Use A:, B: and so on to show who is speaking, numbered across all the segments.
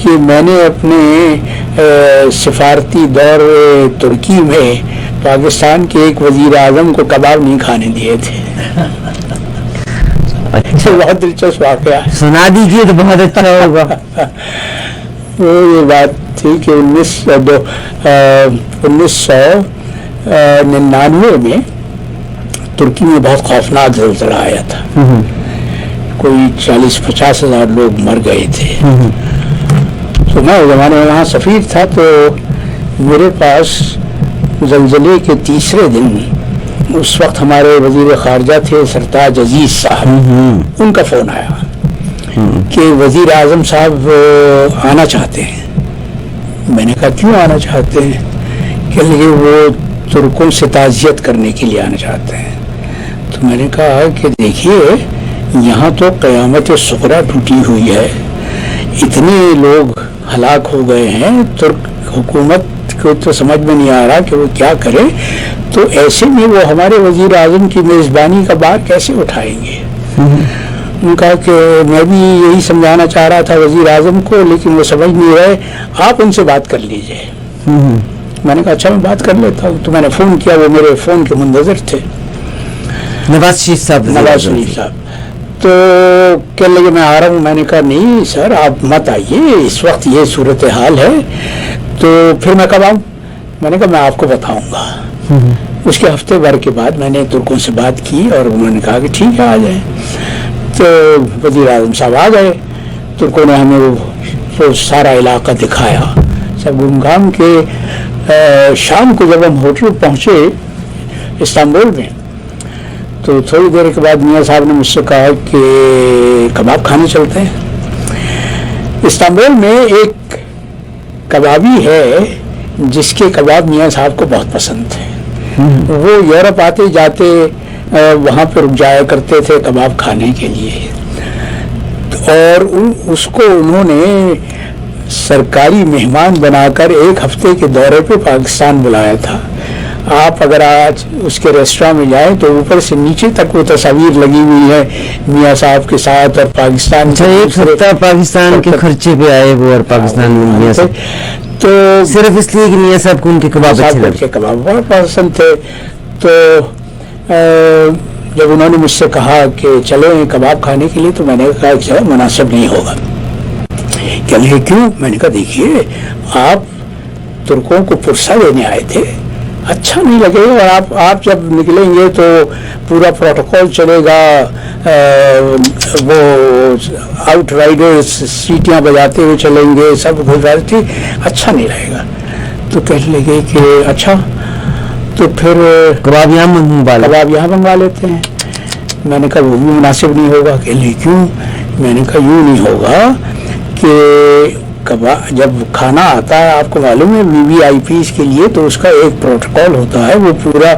A: کہ میں نے اپنے سفارتی دور ترکی میں پاکستان کے ایک وزیر اعظم کو کباب نہیں کھانے دیے تھے. بہت دلچسپ واقعہ
B: سنا دیجیے تو بہت اچھا ہوگا.
A: وہ یہ بات تھی کہ 1999 میں ترکی میں بہت خوفناک زلزلہ آیا تھا. کوئی 40-50 ہزار لوگ مر گئے تھے. تو میں اس زمانے میں وہاں سفیر تھا. تو میرے پاس زلزلے کے تیسرے دن اس وقت ہمارے وزیر خارجہ تھے سرتاج عزیز صاحب. ان کا فون آیا کہ وزیر اعظم صاحب آنا چاہتے ہیں. میں نے کہا کیوں آنا چاہتے ہیں؟ کہ وہ ترکوں سے تعزیت کرنے کے لیے آنا چاہتے ہیں. تو میں نے کہا کہ دیکھیے یہاں تو قیامت صغریٰ ٹوٹی ہوئی ہے, اتنے لوگ ہلاک ہو گئے ہیں, ترک حکومت کو تو سمجھ میں نہیں آ رہا کہ وہ کیا کرے. تو ایسے میں وہ ہمارے وزیر اعظم کی میزبانی کا بار کیسے اٹھائیں گے؟ ان کا کہ میں بھی یہی سمجھانا چاہ رہا تھا وزیر اعظم کو, لیکن وہ سمجھ نہیں رہے, آپ ان سے بات کر لیجئے. میں نے کہا اچھا میں بات کر لیتا ہوں. تو میں نے فون کیا, وہ میرے فون کے منتظر تھے, نواز شریف صاحب. تو کہنے لگے میں آ رہا ہوں. میں نے کہا نہیں سر آپ مت آئیے, اس وقت یہ صورتحال ہے. تو پھر میں کب آؤں؟ میں نے کہا میں آپ کو بتاؤں گا. اس کے ہفتے بھر کے بعد میں نے ترکوں سے بات کی اور انہوں نے کہا کہ ٹھیک ہے آ جائیں. تو وزیر اعظم صاحب آ گئے. ترکوں نے ہمیں وہ سارا علاقہ دکھایا, سب گھوم گھام کے. شام کو جب ہم ہوٹل پہنچے استنبول میں, تو تھوڑی دیر کے بعد میاں صاحب نے مجھ سے کہا کہ کباب کھانے چلتے ہیں. استنبول میں ایک کبابی ہے جس کے کباب میاں صاحب کو بہت پسند تھے. وہ یورپ آتے جاتے وہاں پہ رک جایا کرتے تھے کباب کھانے کے لیے. اور اس کو انہوں نے سرکاری مہمان بنا کر ایک ہفتے کے دورے پہ پاکستان بلایا تھا. آپ اگر آج اس کے ریسٹوراں میں جائیں تو اوپر سے نیچے تک وہ تصاویر لگی ہوئی ہے میاں صاحب کے ساتھ. اور پاکستان
B: ایک ہفتہ پاکستان کے خرچے پہ آئے وہ, اور پاکستان میں میاں صاحب تو صرف اس لیے کہ میاں صاحب کو ان کے کباب
A: بہت پسند تھے. تو جب انہوں نے مجھ سے کہا کہ چلیں کباب کھانے کے لیے, تو میں نے کہا کہ مناسب نہیں ہوگا. کہ کیوں؟ میں نے کہا دیکھیے آپ ترکوں کو پرسہ دینے آئے تھے, اچھا نہیں لگے گا. اور آپ جب نکلیں گے تو پورا پروٹوکول چلے گا, وہ آؤٹ رائڈر سیٹیاں بجاتے ہوئے چلیں گے, سب گزارتی, اچھا نہیں رہے گا. تو کہنے لگے کہ اچھا تو پھر
B: کباب یہاں
A: منگوا لیتے ہیں. میں نے کہا وہ بھی مناسب نہیں ہوگا. کہ کیوں؟ میں نے کہا یوں نہیں ہوگا کہ کباب جب کھانا آتا ہے آپ کو معلوم ہے VVIPs کے لیے تو اس کا ایک پروٹوکول ہوتا ہے, وہ پورا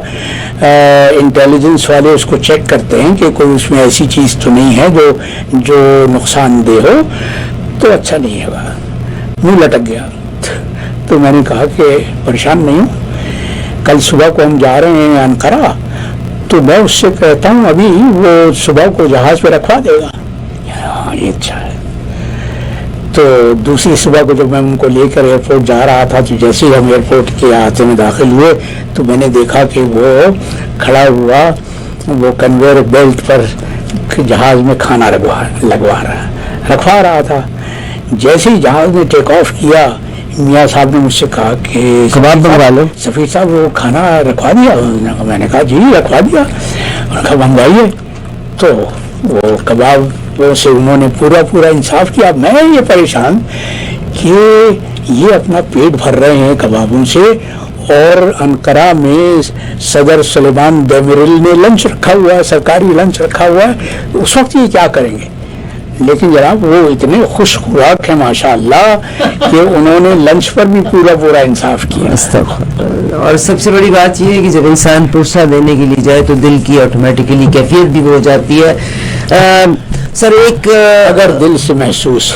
A: انٹیلیجنس والے اس کو چیک کرتے ہیں کہ کوئی اس میں ایسی چیز تو نہیں ہے جو نقصان دہ ہو. تو اچھا نہیں ہوگا, منہ لٹک گیا. تو میں نے کہا کہ پریشان نہیں ہوں, کل صبح کو ہم جا رہے ہیں انقرہ, تو میں اس سے کہتا ہوں ابھی وہ صبح کو جہاز پہ رکھوا دے گا. ہاں یہ اچھا ہے. تو دوسری صبح کو جب میں ان کو لے کر ایئرپورٹ جا رہا تھا, تو جیسے ہی ہم ایئرپورٹ کے احاطے میں داخل ہوئے تو میں نے دیکھا کہ وہ کھڑا ہوا وہ کنویئر بیلٹ پر جہاز میں کھانا رکھوا رہا تھا. جیسے ہی جہاز نے ٹیک آف کیا میاں صاحب نے مجھ سے کہا کہ
B: کباب منگوا لو.
A: سفیر صاحب وہ کھانا رکھوا دیا؟ میں نے کہا جی رکھوا دیا. انہوں نے کہا منگوائیے. تو وہ کباب سے انہوں نے پورا انصاف کیا. میں یہ پریشان کہ یہ اپنا پیٹ بھر رہے ہیں کبابوں سے, اور انقرہ میں صدر سلیمان دیمیرل نے لنچ رکھا ہوا ہے, سرکاری لنچ رکھا ہوا ہے. اس وقت یہ کیا کریں گے؟ لیکن جناب وہ اتنے خوش خوراک ہیں ماشاء اللہ کہ انہوں نے لنچ پر بھی پورا انصاف کیا.
B: اور سب سے بڑی بات یہ ہے کہ جب انسان پرسہ دینے کے لیے جائے تو دل کی آٹومیٹیکلی کیفیت بھی ہو جاتی ہے. سر ایک
A: اگر دل سے محسوس